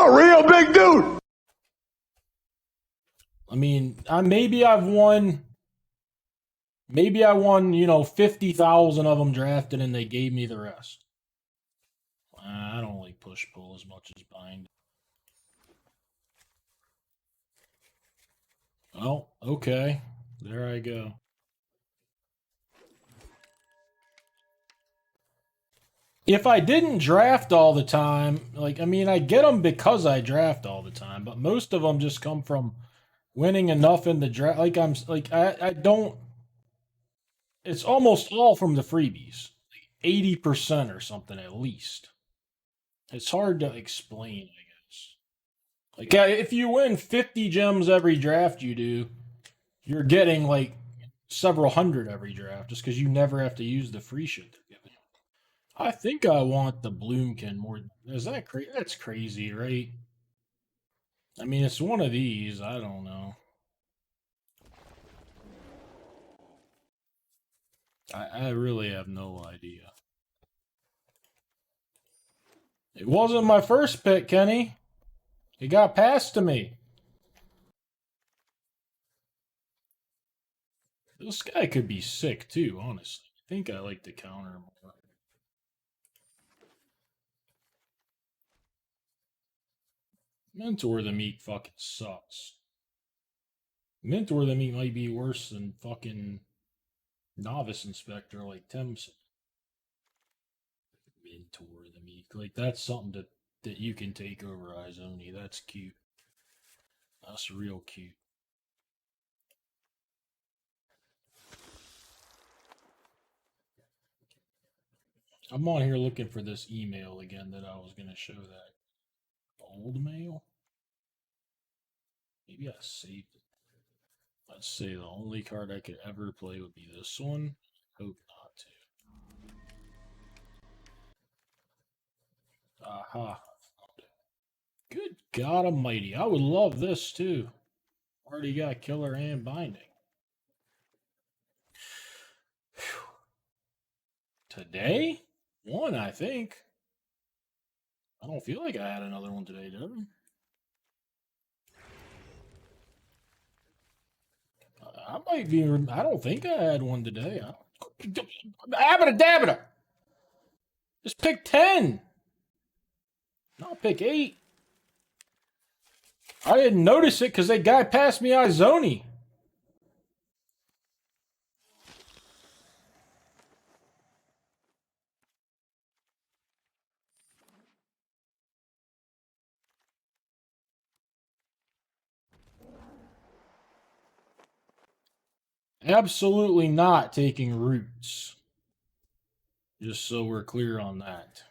a real big dude. I mean, maybe I won, you know, 50,000 of them drafted and they gave me the rest. I don't like push-pull as much as bind. Oh, okay. There I go. If I didn't draft all the time, like, I mean, I get them because I draft all the time, but most of them just come from winning enough in the draft. Like, I don't, it's almost all from the freebies, like 80% or something at least. It's hard to explain, I guess. Like, if you win 50 gems every draft you do, you're getting like several hundred every draft just because you never have to use the free shit they're giving you. I think I want the Bloomkin more. Is that crazy? That's crazy, right? I mean, it's one of these. I don't know. I really have no idea. It wasn't my first pick, Kenny. It got passed to me. This guy could be sick too, honestly. I think I like the counter more. Mentor the Meat fucking sucks. Mentor the Meat might be worse than fucking Novice Inspector like Timson. Mentor the Meat. Like, that's something that you can take over Izoni. That's cute. That's real cute. I'm on here looking for this email again that I was going to show that. Old mail? Maybe I saved it. Let's say the only card I could ever play would be this one. Hope not to. Aha. Good God Almighty. I would love this too. Already got killer and binding. Whew. Today? One, I think. I don't feel like I had another one today, did I? I might be. I don't think I had one today. Abba dabba. Just pick 10. Not pick 8. I didn't notice it because that guy passed me Izoni. Absolutely not taking roots. Just so we're clear on that.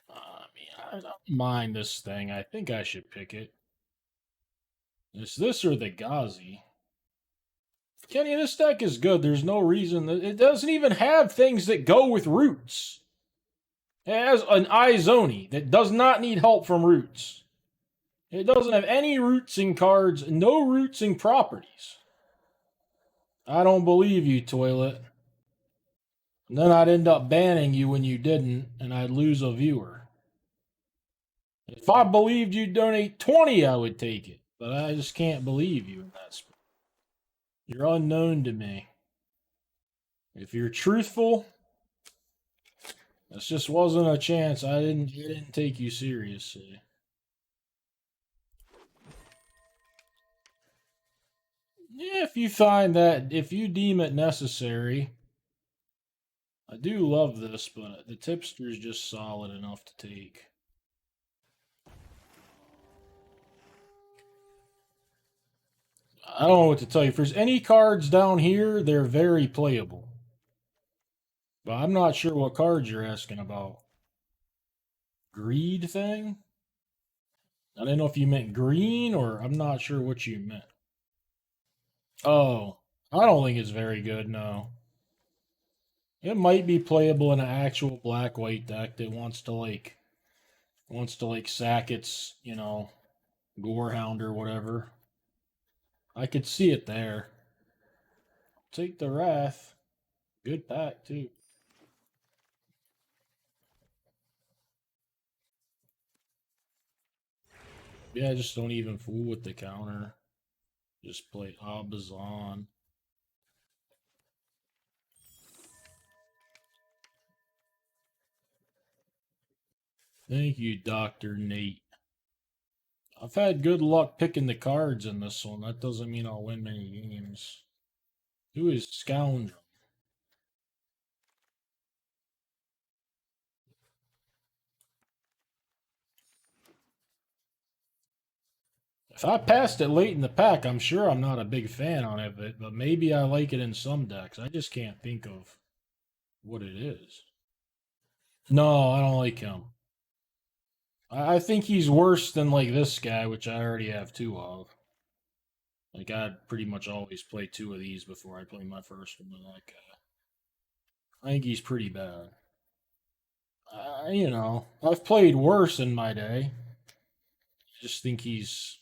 I mean, I don't mind this thing. I think I should pick it. It's this or the Ghazi. Kenny, this deck is good. There's no reason. It doesn't even have things that go with roots. It has an Izoni that does not need help from roots. It doesn't have any rootsing cards, no rootsing properties. I don't believe you, Toilet. And then I'd end up banning you when you didn't, and I'd lose a viewer. If I believed you'd donate 20, I would take it. But I just can't believe you in that spot. You're unknown to me. If you're truthful, this just wasn't a chance. I didn't take you seriously. Yeah, if you find that, if you deem it necessary. I do love this, but the tipster is just solid enough to take. I don't know what to tell you. If there's any cards down here, they're very playable. But I'm not sure what cards you're asking about. Greed thing? I didn't know if you meant green or I'm not sure what you meant. Oh, I don't think it's very good, no. It might be playable in an actual black-white deck that wants to sack its, you know, Gorehound or whatever. I could see it there. Take the Wrath. Good pack, too. Yeah, just don't even fool with the counter. Just play Abazan. Thank you, Dr. Nate. I've had good luck picking the cards in this one. That doesn't mean I'll win many games. Who is Scoundrel? If I passed it late in the pack, I'm sure I'm not a big fan on it, but maybe I like it in some decks. I just can't think of what it is. No, I don't like him. I think he's worse than like this guy, which I already have two of. Like I'd pretty much always play two of these before I play my first one with that guy. I think he's pretty bad. I've played worse in my day. I just think he's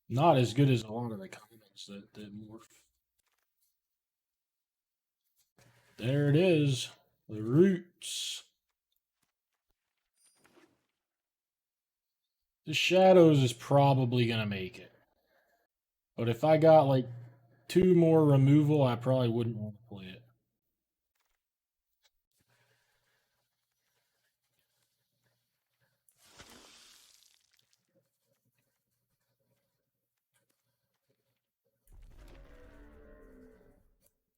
not as good as a lot of the commons that morph. There it is. The roots. The shadows is probably gonna make it. But if I got like two more removal, I probably wouldn't want to play it.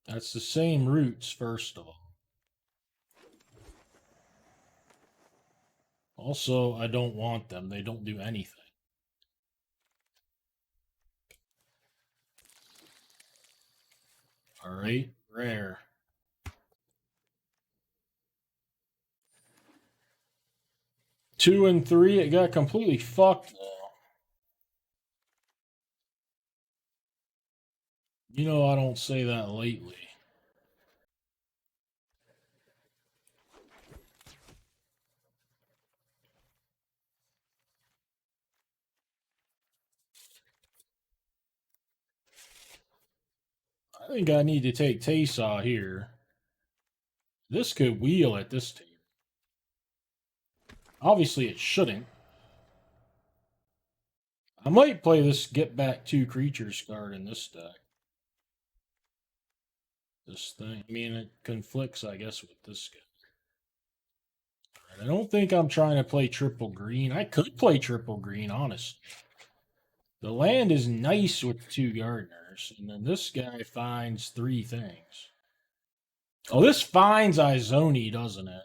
That's the same roots, first of all. Also, I don't want them. They don't do anything. Alright, rare. 2 and 3, it got completely fucked though. You know I don't say that lately. I think I need to take Taysaw here. This could wheel at this table. Obviously it shouldn't. I might play this get back 2 creatures card in this deck. This thing. I mean, it conflicts, I guess, with this guy. I don't think I'm trying to play triple green. I could play triple green, honestly. The land is nice with 2 gardeners, and then this guy finds 3 things. Oh, this finds Izoni, doesn't it?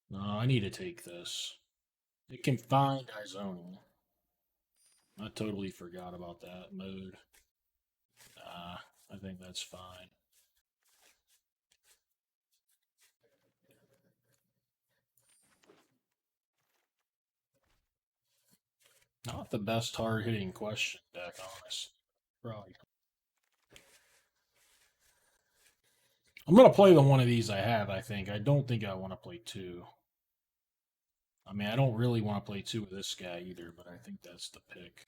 No, I need to take this. It can find Izoni. I totally forgot about that mode. I think that's fine. Not the best hard hitting question deck, honestly. Probably. I'm gonna play the one of these I have, I think. I don't think I want to play 2. I mean, I don't really want to play 2 with this guy either, but I think that's the pick.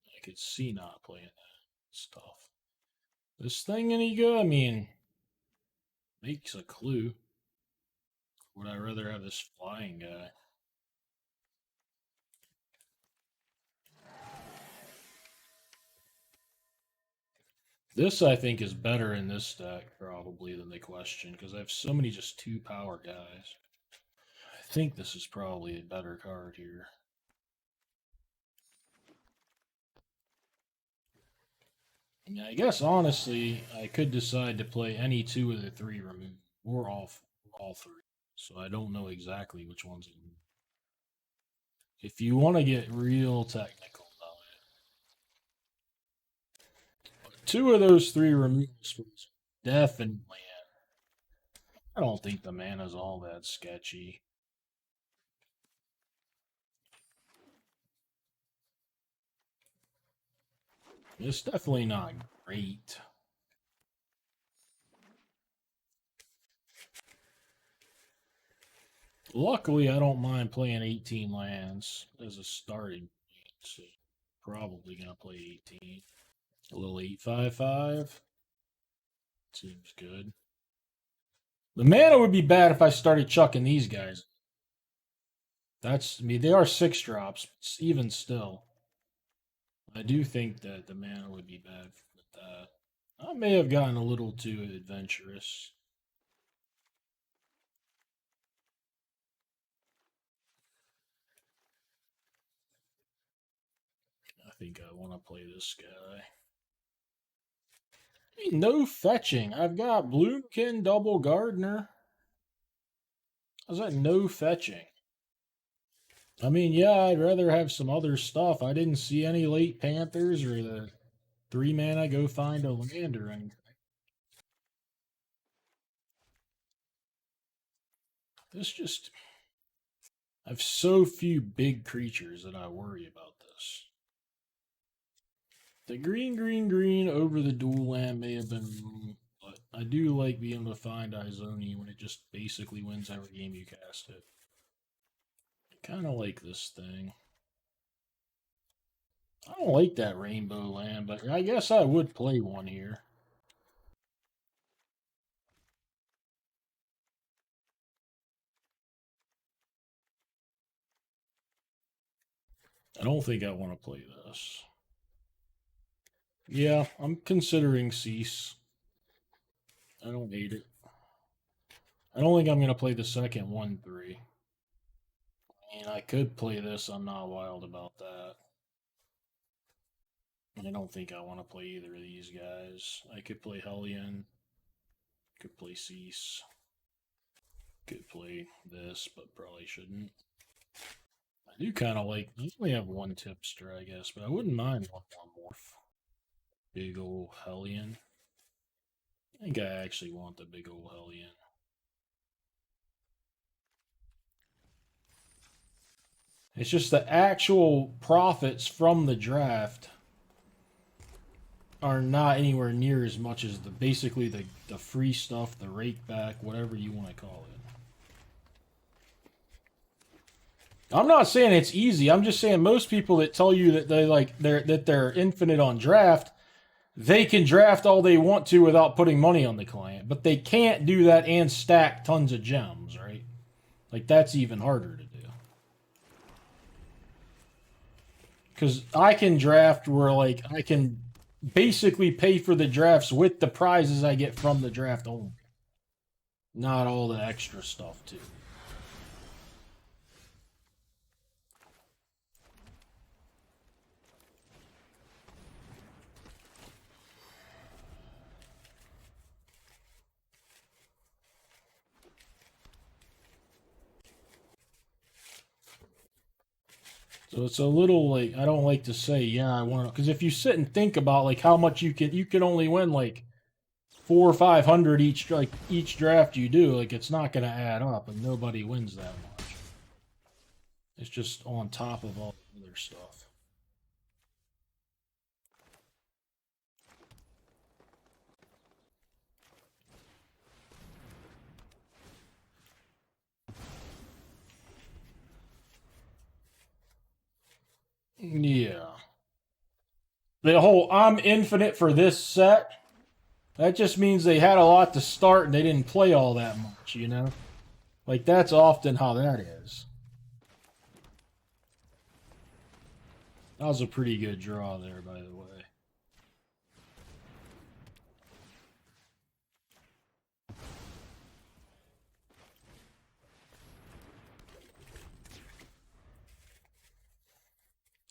I could see not playing that stuff. This thing any good? I mean, makes a clue. Would I rather have this flying guy? This, I think, is better in this deck, probably, than the question, because I have so many just 2 power guys. I think this is probably a better card here. I mean, I guess, honestly, I could decide to play any 2 of the 3 removed, or all 3. So I don't know exactly which ones. If you want to get real technical about it, 2 of those 3 removals definitely. I don't think the mana's all that sketchy. It's definitely not great. Luckily, I don't mind playing 18 lands as a starting point, so probably gonna play 18. A little 8/5/5 seems good. The mana would be bad if I started chucking these guys. That's me. They are 6-drops, even still. I do think that the mana would be bad with that. I may have gotten a little too adventurous. I think I want to play this guy. No fetching. I've got Bloomkin Double Gardener. How's that no fetching? I mean, yeah, I'd rather have some other stuff. I didn't see any late Panthers or the 3-mana go find a land or anything. This just... I have so few big creatures that I worry about this. The green over the dual land may have been... But I do like being able to find Izoni when it just basically wins every game you cast it. I kind of like this thing. I don't like that rainbow land, but I guess I would play one here. I don't think I want to play this. Yeah, I'm considering Cease. I don't hate it. I don't think I'm going to play the second 1-3. I mean, I could play this. I'm not wild about that. I don't think I want to play either of these guys. I could play Hellion. Could play Cease. Could play this, but probably shouldn't. I do kind of like... I only have one tipster, I guess, but I wouldn't mind one more morph. Big ol' Hellion. I think I actually want the big ol' Hellion. It's just the actual profits from the draft are not anywhere near as much as basically the free stuff, the rake back, whatever you want to call it. I'm not saying it's easy. I'm just saying most people that tell you that they're infinite on draft, they can draft all they want to without putting money on the client, but they can't do that and stack tons of gems, right? Like that's even harder to do. Because I can draft where like I can basically pay for the drafts with the prizes I get from the draft only. Not all the extra stuff too. So it's a little like I don't like to say, yeah, I want to, because if you sit and think about like how much you can only win like 400 or 500 each draft you do, like it's not going to add up, and nobody wins that much. It's just on top of all the other stuff. Yeah. The whole I'm infinite for this set, that just means they had a lot to start and they didn't play all that much, you know? Like, that's often how that is. That was a pretty good draw there, by the way.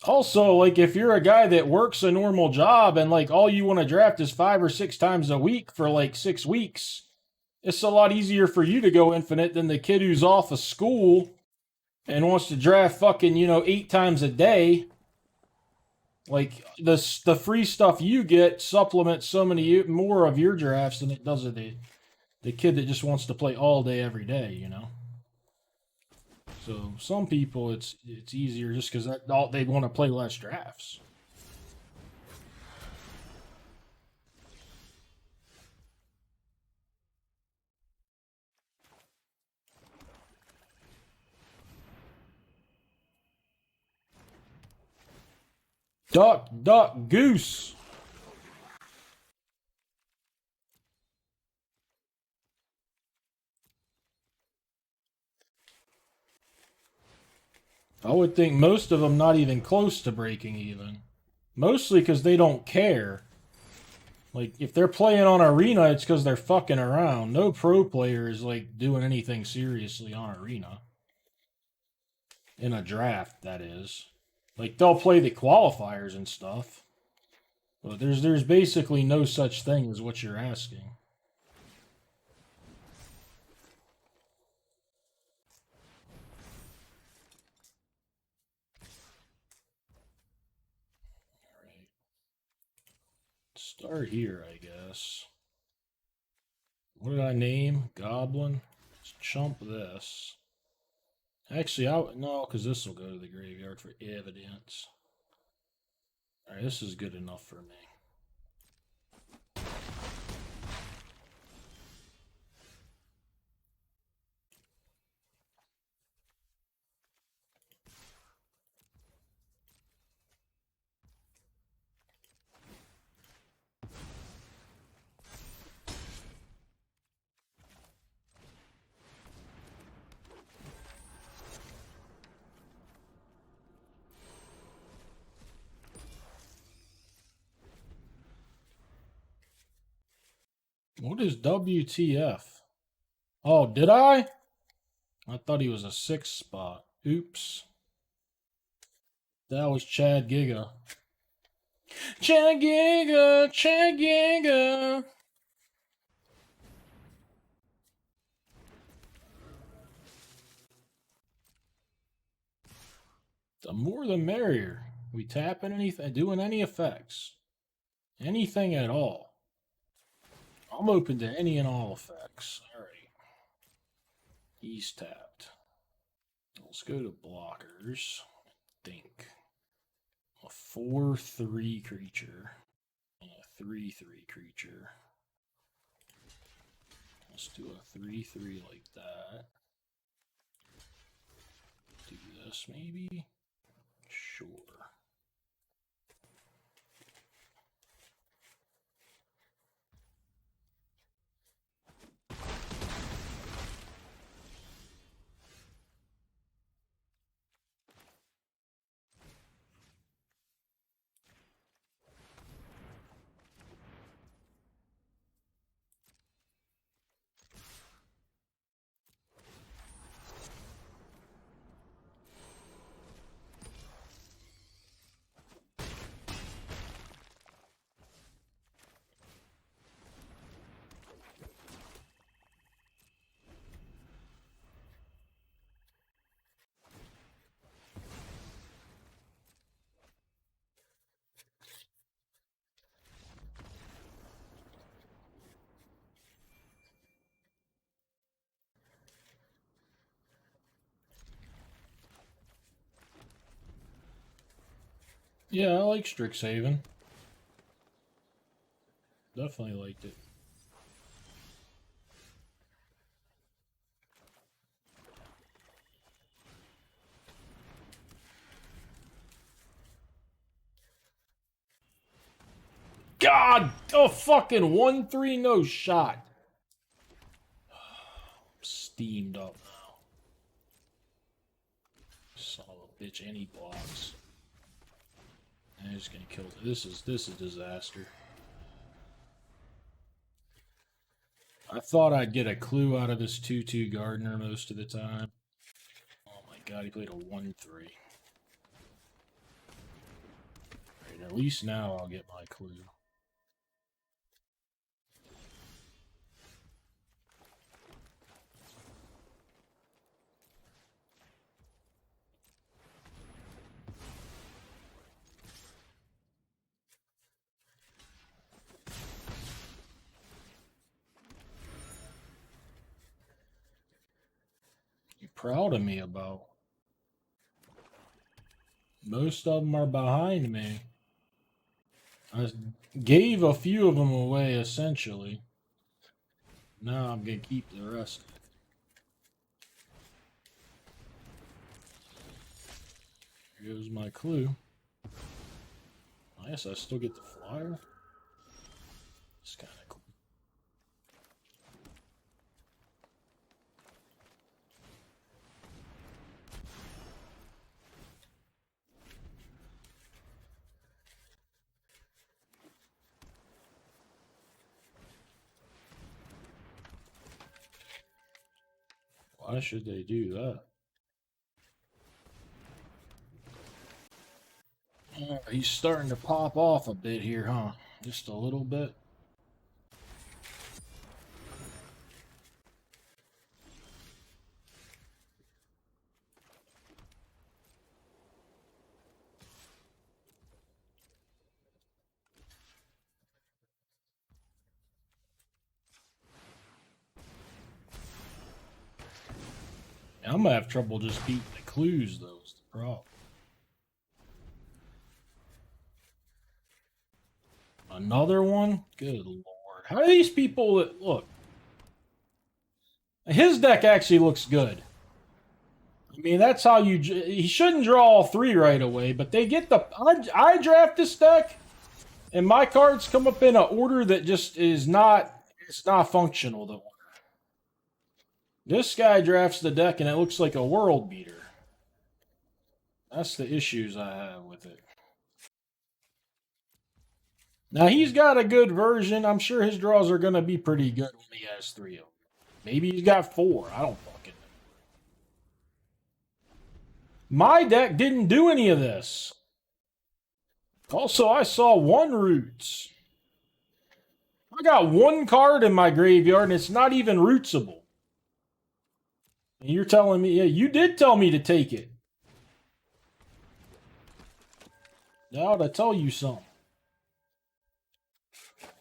Also, like, if you're a guy that works a normal job and, like, all you want to draft is 5 or 6 times a week for, like, 6 weeks, it's a lot easier for you to go infinite than the kid who's off of school and wants to draft fucking, 8 times a day. Like, the free stuff you get supplements so many more of your drafts than it does of the kid that just wants to play all day every day, you know? So some people it's easier just because they want to play less drafts. Duck, duck, goose. I would think most of them not even close to breaking even. Mostly because they don't care. Like, if they're playing on Arena, it's because they're fucking around. No pro player is, like, doing anything seriously on Arena. In a draft, that is. Like, they'll play the qualifiers and stuff. But there's basically no such thing as what you're asking. Alright. Start here, I guess. What did I name? Goblin? Let's chump this. Actually, no, because this will go to the graveyard for evidence. Alright, this is good enough for me. What is WTF? Oh, did I? I thought he was a 6 spot. Oops. That was Chad Giga. Chad Giga! Chad Giga! The more the merrier. We tapping anything, doing any effects. Anything at all. I'm open to any and all effects. Alright. He's tapped. Let's go to blockers. Think. A 4/3 creature. And a 3/3 creature. Let's do a 3/3 like that. Do this maybe? Sure. Yeah, I like Strixhaven. Definitely liked it. God! Oh, fucking 1/3 no shot. I'm steamed up now. Son of a bitch, and he blocks. And he's gonna kill it. This is disaster. I thought I'd get a clue out of this 2/2 Gardener most of the time. Oh my god, he played a 1/3. Right, at least now I'll get my clue. You proud of me about? Most of them are behind me. I gave a few of them away, essentially. Now I'm going to keep the rest. Here goes my clue. I guess I still get the flyer. It's kind of cool. Why should they do that? He's starting to pop off a bit here, huh? Just a little bit. I'm gonna have trouble just beating the clues, though. Is the problem. Another one? Good lord. How are these people that look? His deck actually looks good. I mean, that's how you. He shouldn't draw all three right away, but they get the. I draft this deck, and my cards come up in an order that just is not. It's not functional. The order. This guy drafts the deck, and it looks like a world beater. That's the issues I have with it. Now, he's got a good version. I'm sure his draws are going to be pretty good when he has 3 of them. Maybe he's got 4. I don't fucking know. My deck didn't do any of this. Also, I saw 1 roots. I got 1 card in my graveyard, and it's not even rootsable. And you're telling me, yeah, you did tell me to take it. Now to tell you something.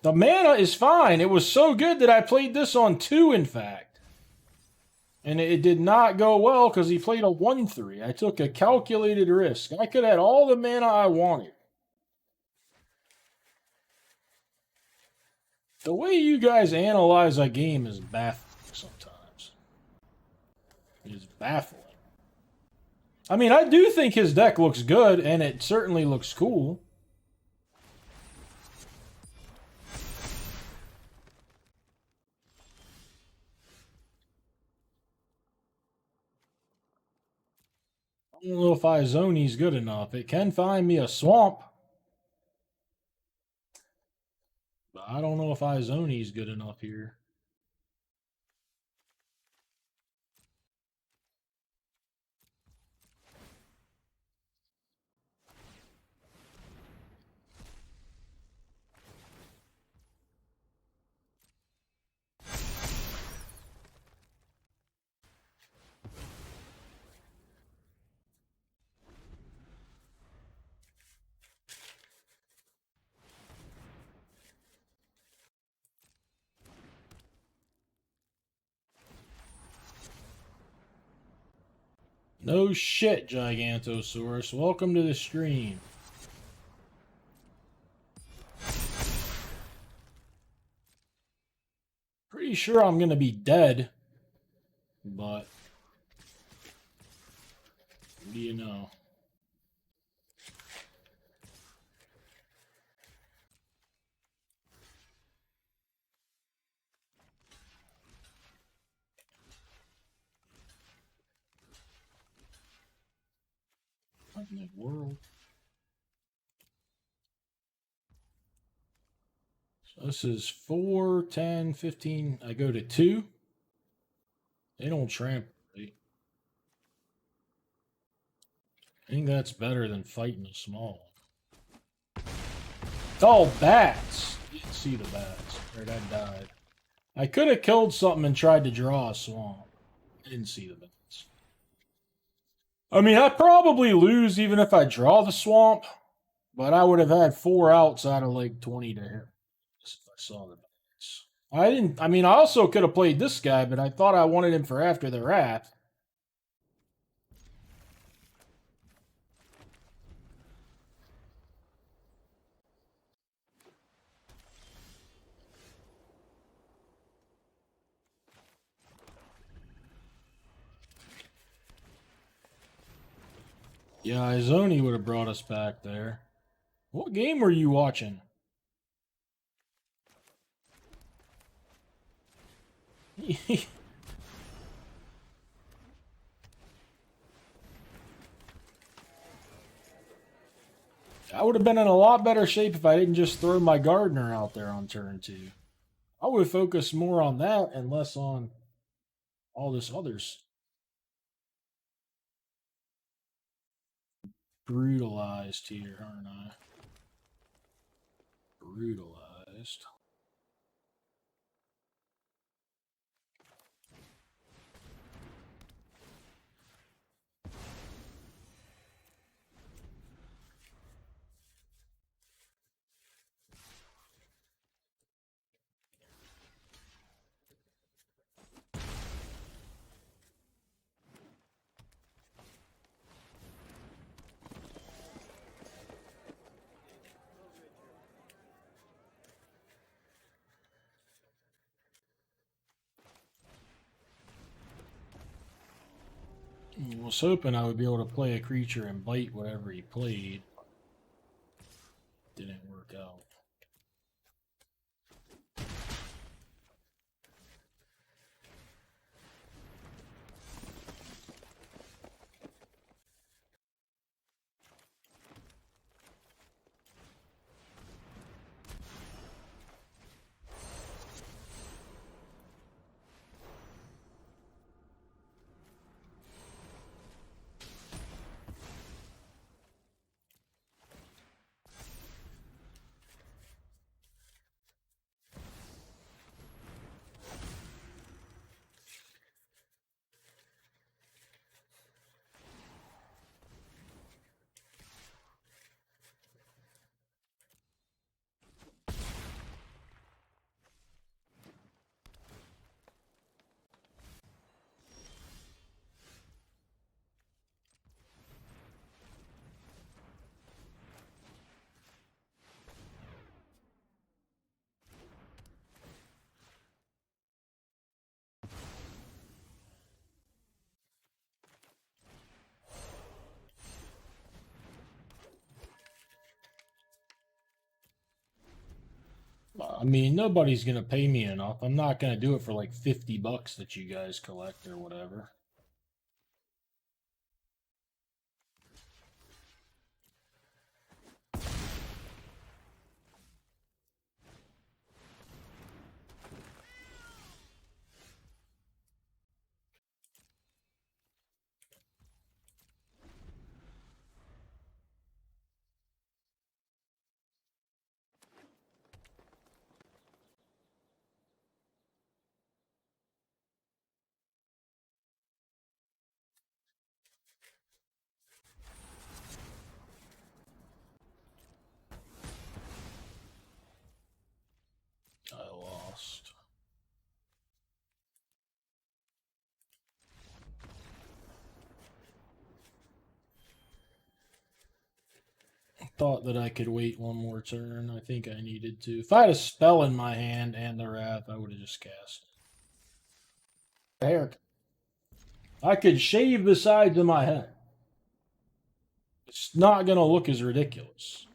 The mana is fine. It was so good that I played this on 2, in fact. And it did not go well because he played a 1-3. I took a calculated risk. I could have had all the mana I wanted. The way you guys analyze a game is baffling sometimes. It is baffling. I mean, I do think his deck looks good, and it certainly looks cool. I don't know if Izoni's good enough. It can find me a swamp. But I don't know if Izoni's good enough here. No shit, Gigantosaurus. Welcome to the stream. Pretty sure I'm going to be dead. But what do you know? What in the world? So this is 4, 10, 15. I go to 2. They don't trample. Right? I think that's better than fighting a small one. Oh, bats! I didn't see the bats. Right, I died. I could have killed something and tried to draw a swamp. I didn't see the bats. I mean, I'd probably lose even if I draw the swamp, but I would have had 4 outs out of like 20 to hit if I saw the bats. I mean, I also could have played this guy, but I thought I wanted him for after the wrath. Yeah, Izoni would have brought us back there. What game were you watching? I would have been in a lot better shape if I didn't just throw my gardener out there on turn 2. I would focus more on that and less on all this others. brutalized here, aren't I? Brutalized. I was hoping I would be able to play a creature and bite whatever he played. Didn't work out. I mean, nobody's gonna pay me enough. I'm not gonna do it for like $50 that you guys collect or whatever. I lost. Thought that I could wait one more turn. I think I needed to. If I had a spell in my hand and the Wrath, I would have just cast it. Hair. I could shave the sides of my head. It's not going to look as ridiculous.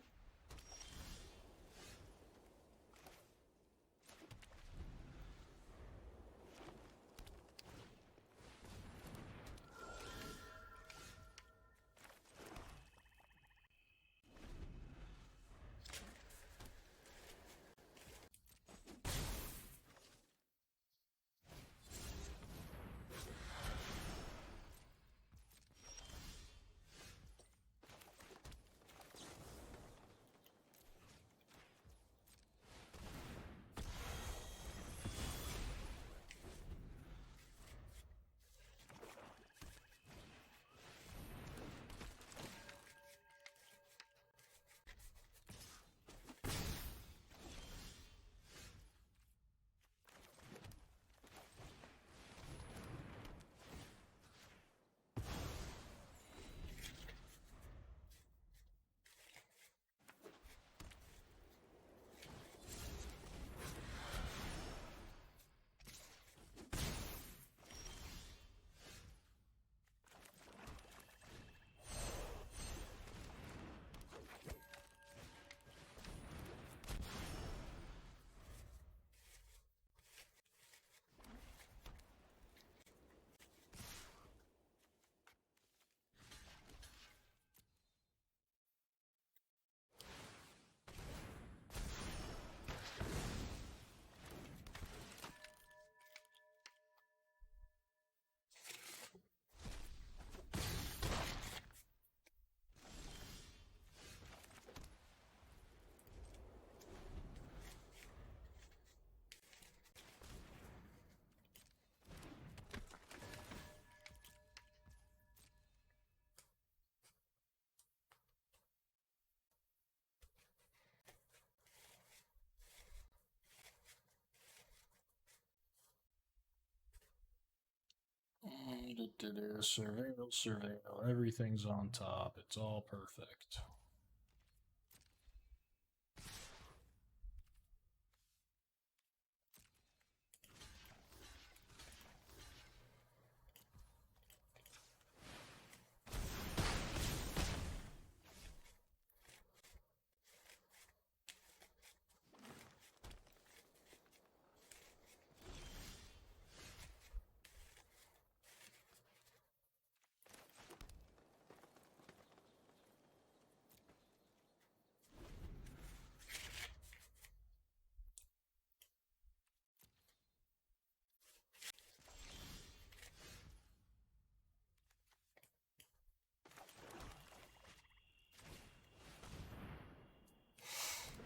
Surveil, surveil. Everything's on top. It's all perfect.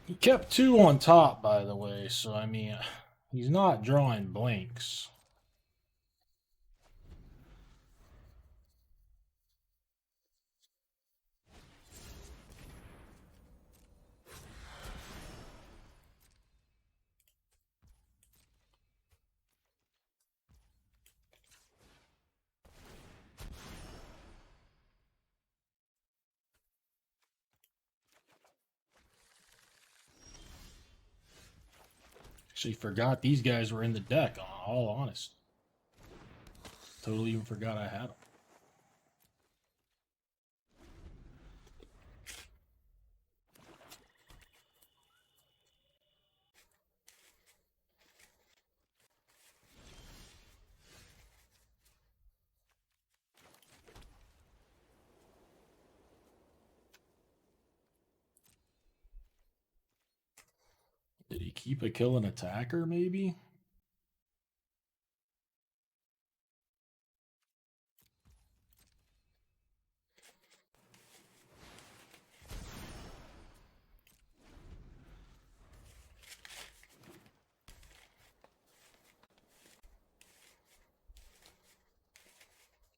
He kept 2 on top, by the way, so I mean, he's not drawing blanks. Actually forgot these guys were in the deck, all honest. Totally even forgot I had them. Did he keep a kill an attacker, maybe?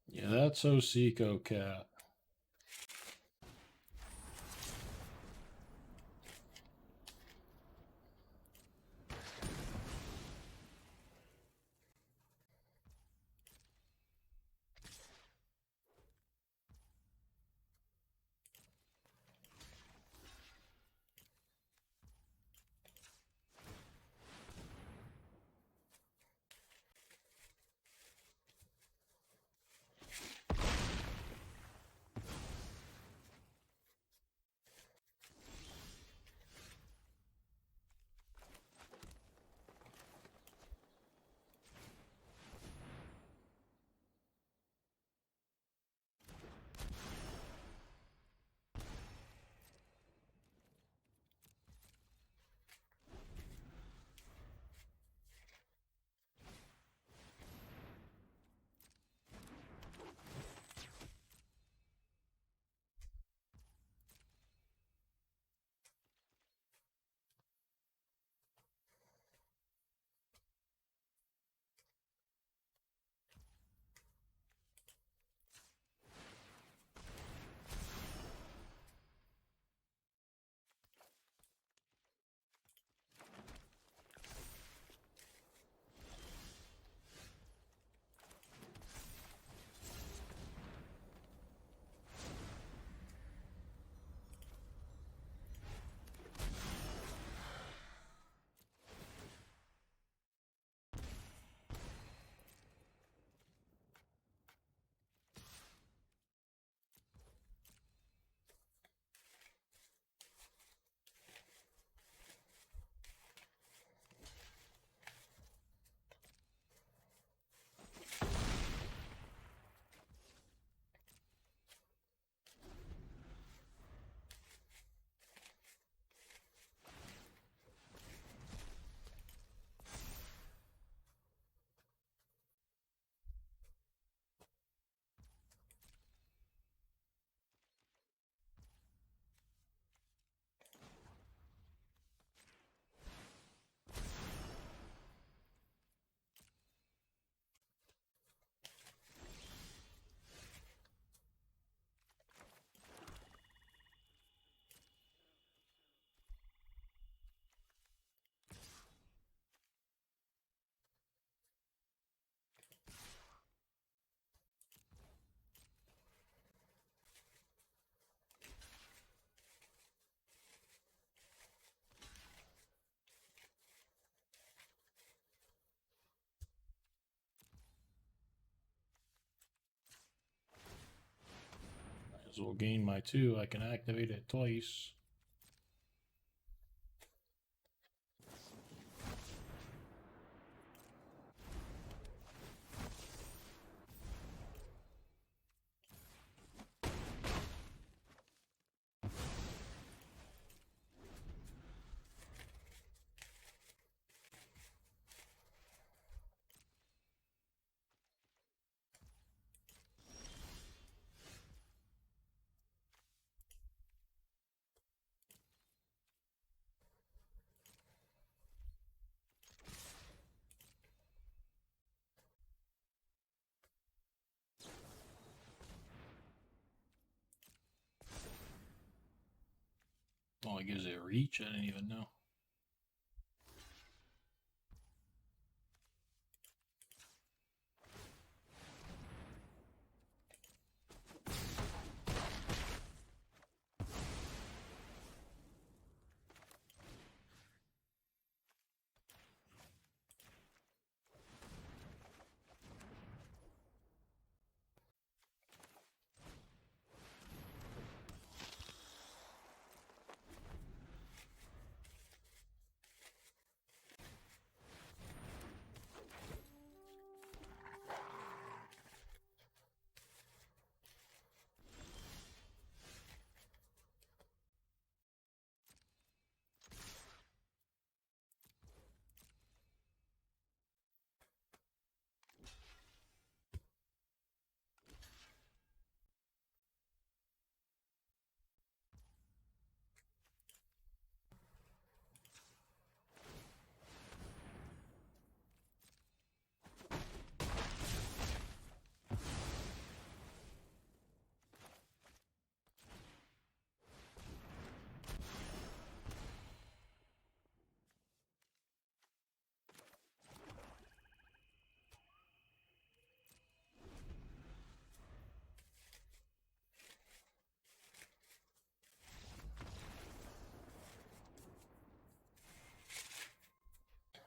Yeah, that's Osiko Cat. as well gain my 2. I can activate it twice. Oh, it gives it reach? I didn't even know.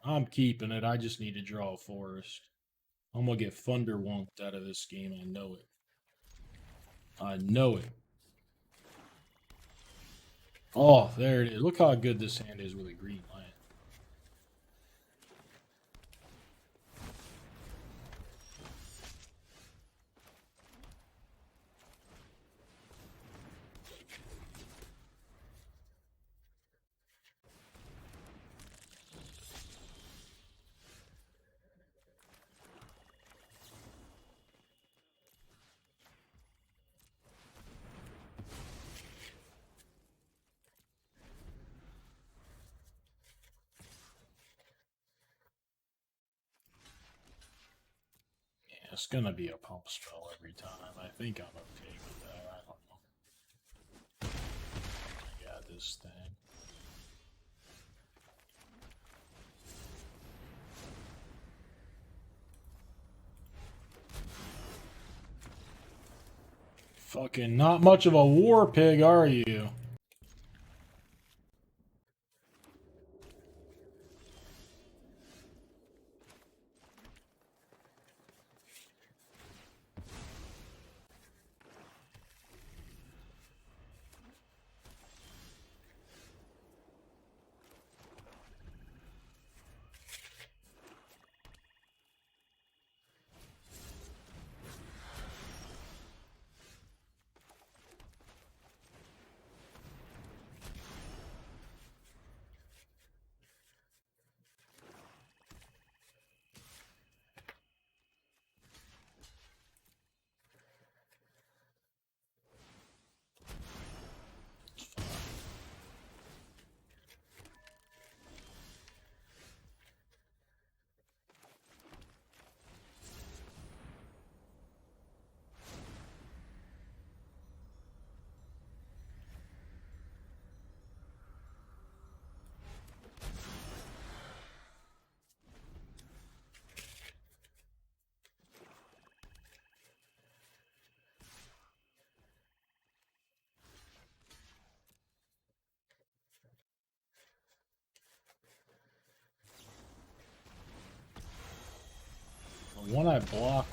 I'm keeping it. I just need to draw a forest. I'm going to get Thunder Wonked out of this game. I know it. I know it. Oh, there it is. Look how good this hand is with a green land. It's gonna be a pump spell every time. I think I'm okay with that. I don't know. I got this thing. Fucking not much of a war pig, are you? The one I block.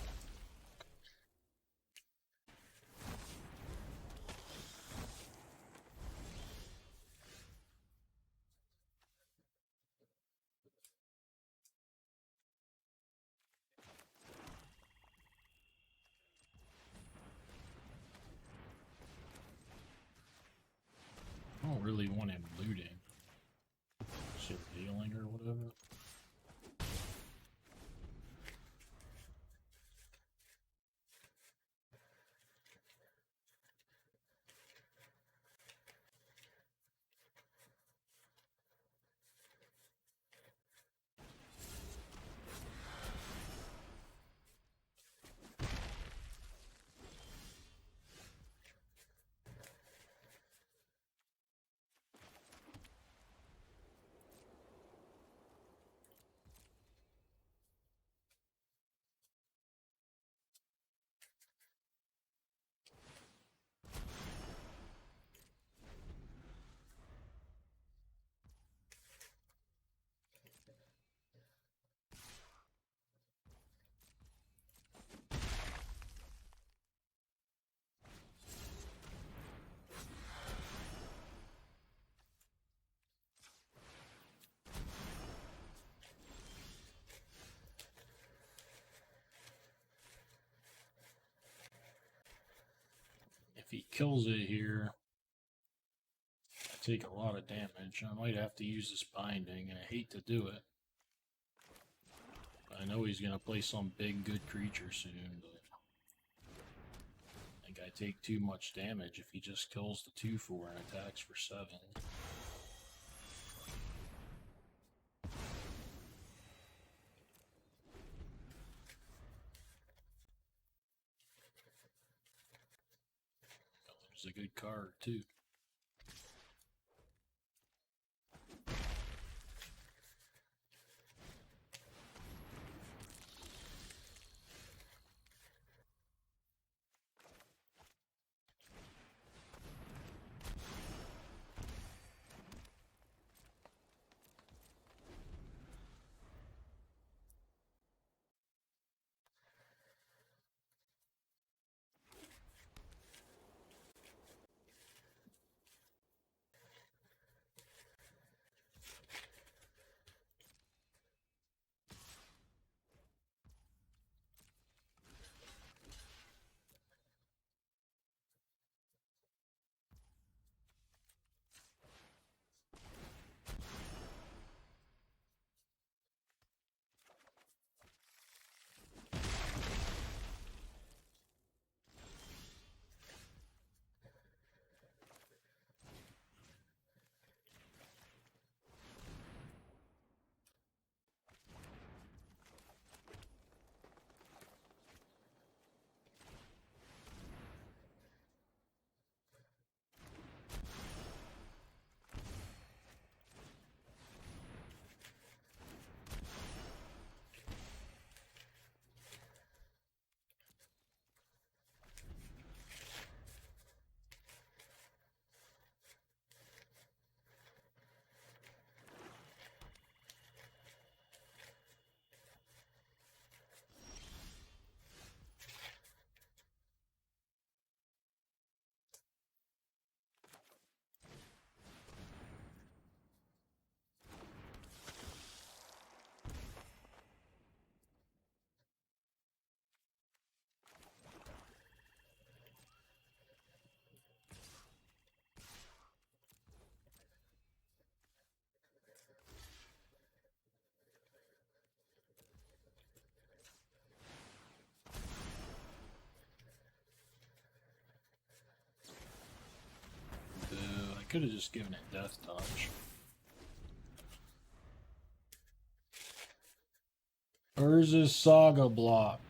If he kills it here, I take a lot of damage. I might have to use this binding, and I hate to do it. I know he's going to play some big good creature soon, but I think I take too much damage if he just kills the 2/4 and attacks for 7. It's a good card too. I could have just given it Death Touch. Urza's Saga block.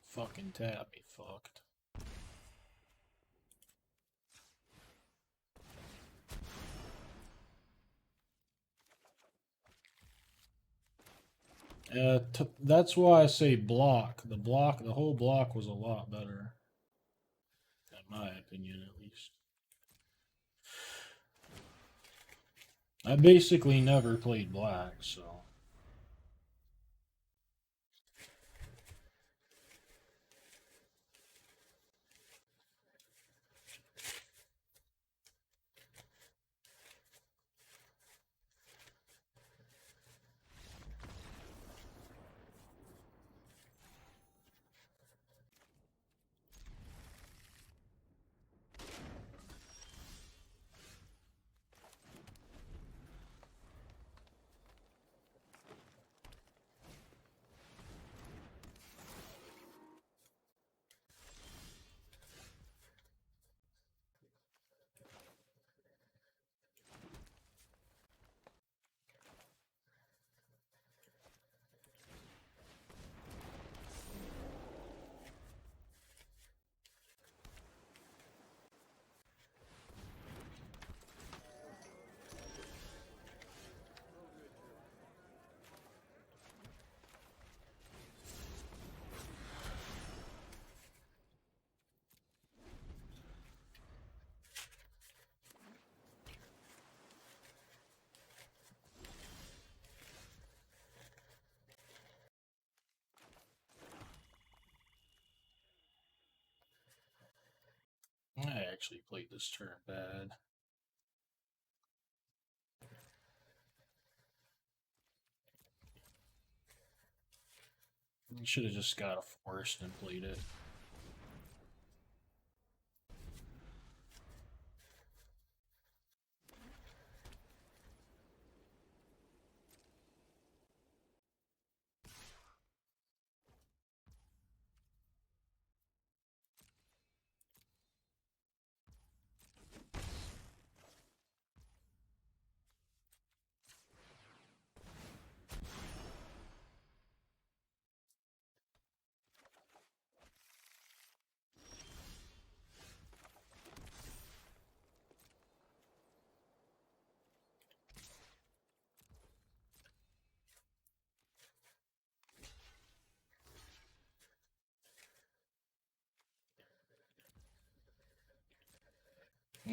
Fucking tap me fucked. That's why I say block. The whole block was a lot better. In my opinion, at least. I basically never played black, so. actually played this turn bad. You should have just got a forest and played it.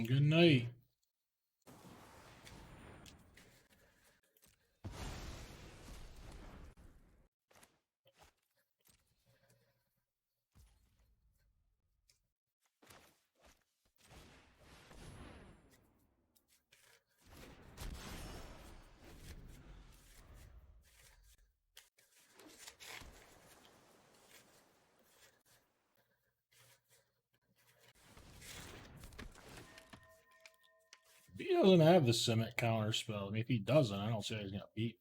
Good night. He doesn't have the Cement counter spell. I mean, if he doesn't, I don't see how he's gonna beat.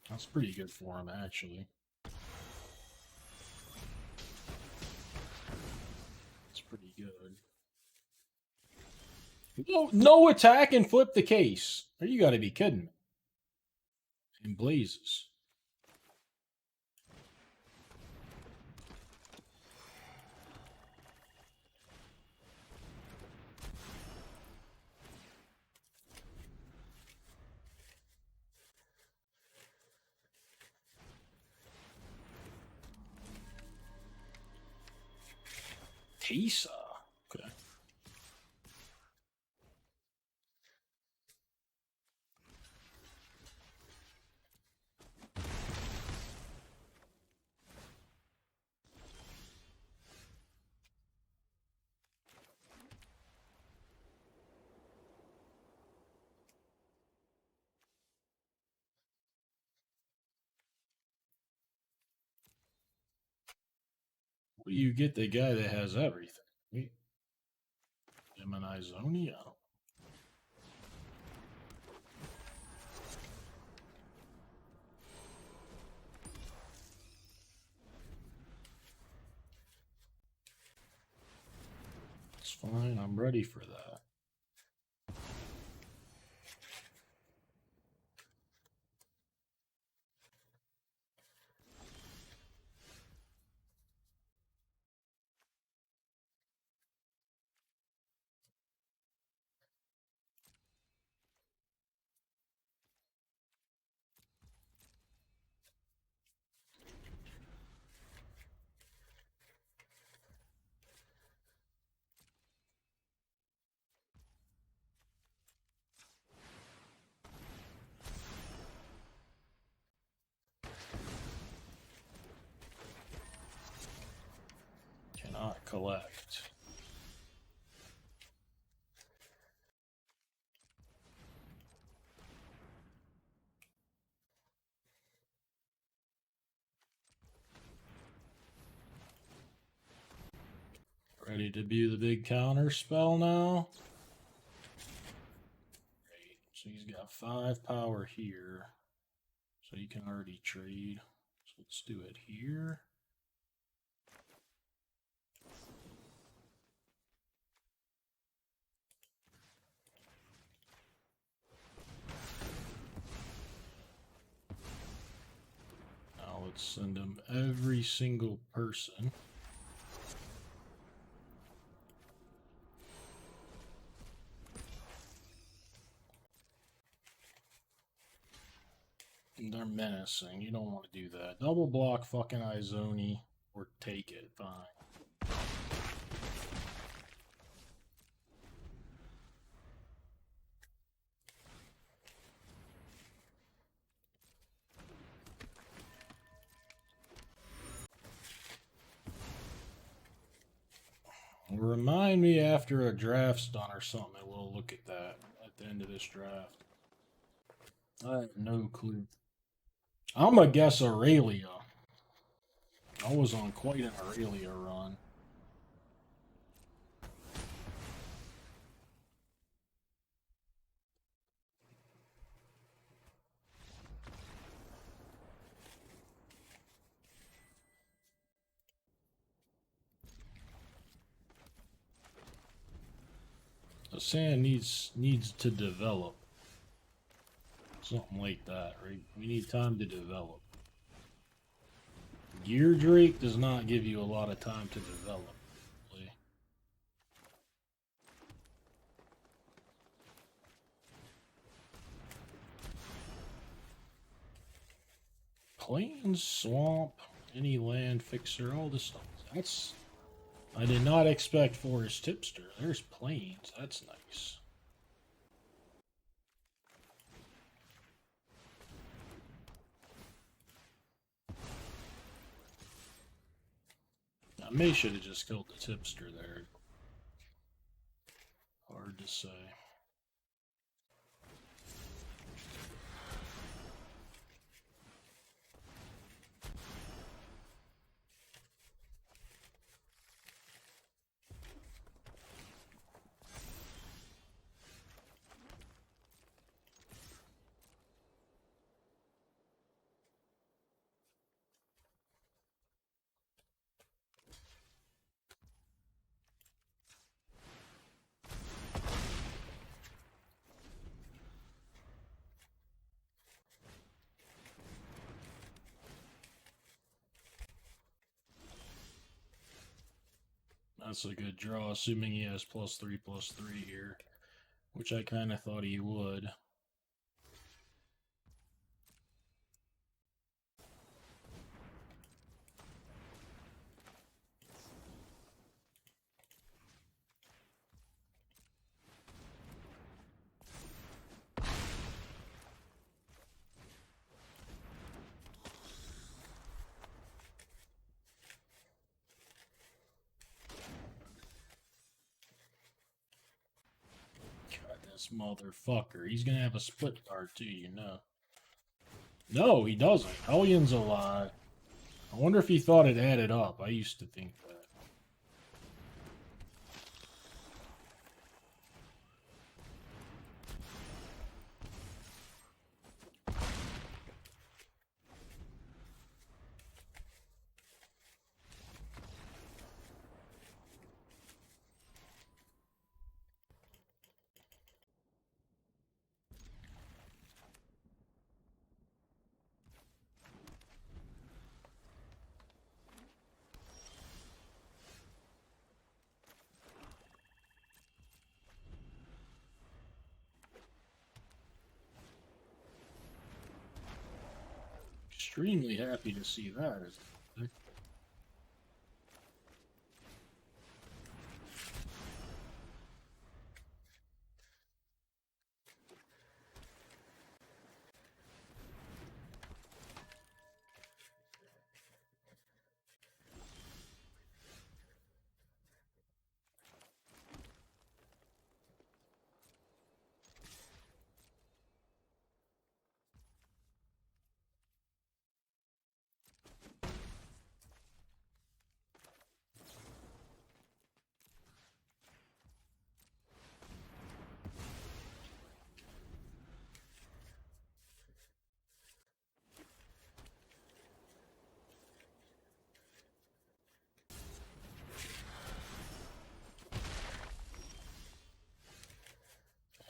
That's pretty good for him, actually. It's pretty good. No attack and flip the case. You got to be kidding me. In blazes. Tisa. Okay. What do you get the guy that has everything? Wait. Gemini Zonia? It's fine. I'm ready for that. Cannot collect. Ready to be the big counter spell now? Great. So he's got 5 power here. So you can already trade. So let's do it here. Now let's send him every single person. They're menacing. You don't want to do that. Double block fucking Izoni or take it. Fine. Remind me after a draft's done or something, and we'll look at that at the end of this draft. I have no clue. I'm gonna guess Aurelia. I was on quite an Aurelia run. The sand needs to develop. Something like that, right? We need time to develop. Gear Drake does not give you a lot of time to develop. Really. Plains, swamp, any land fixer, all this stuff. That's... I did not expect Forest Tipster. There's plains. That's nice. I may should have just killed the tipster there. Hard to say. That's a good draw, assuming he has +3/+3 here, which I kind of thought he would. This motherfucker. He's gonna have a split card too, you know. No, he doesn't. Hellion's a lie. I wonder if he thought it added up. I used to think that. Extremely happy to see that.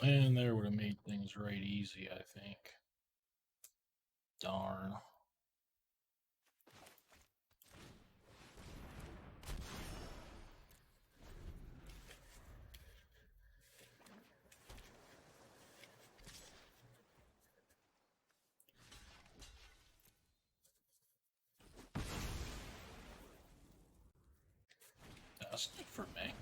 And there would have made things right easy, I think. Darn. That's it for me.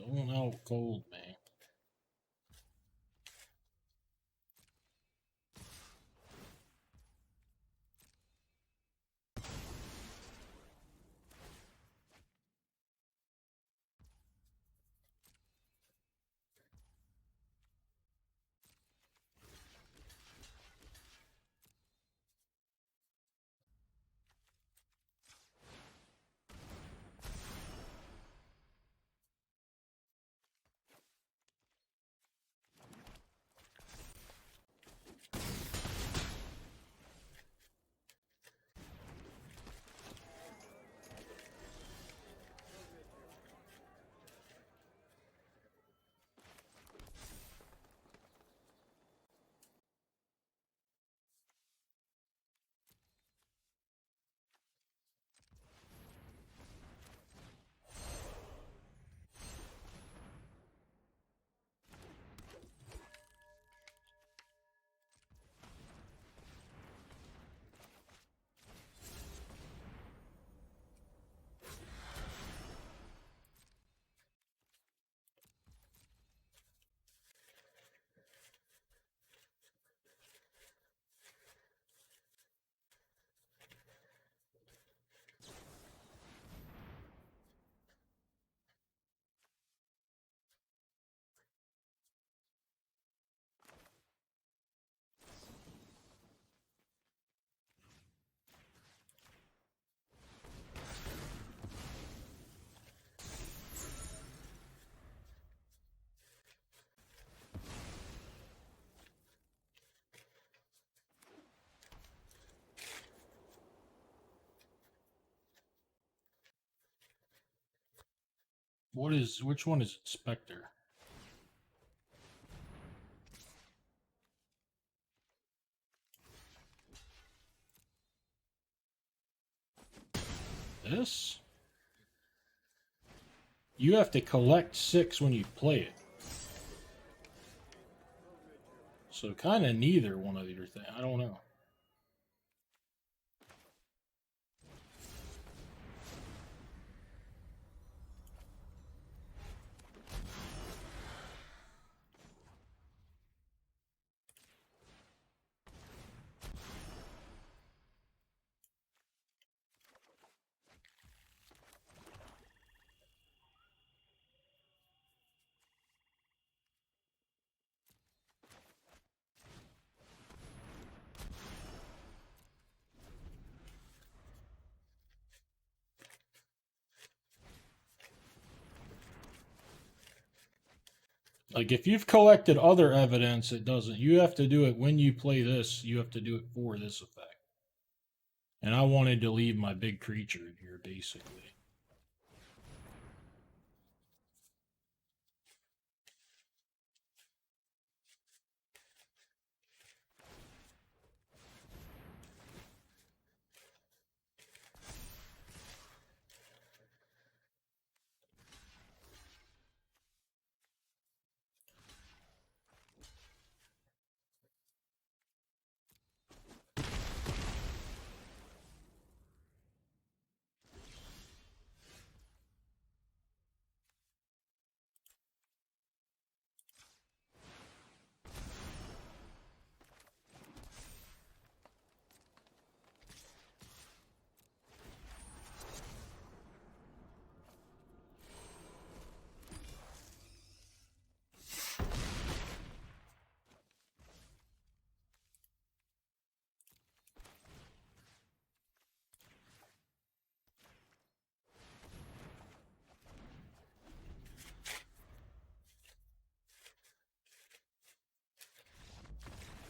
Going out cold, man. Which one is Spectre? This? You have to collect 6 when you play it. So kind of neither one of your thing. I don't know. Like, if you've collected other evidence, it doesn't. You have to do it when you play this. You have to do it for this effect. And I wanted to leave my big creature in here, basically.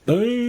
Boom!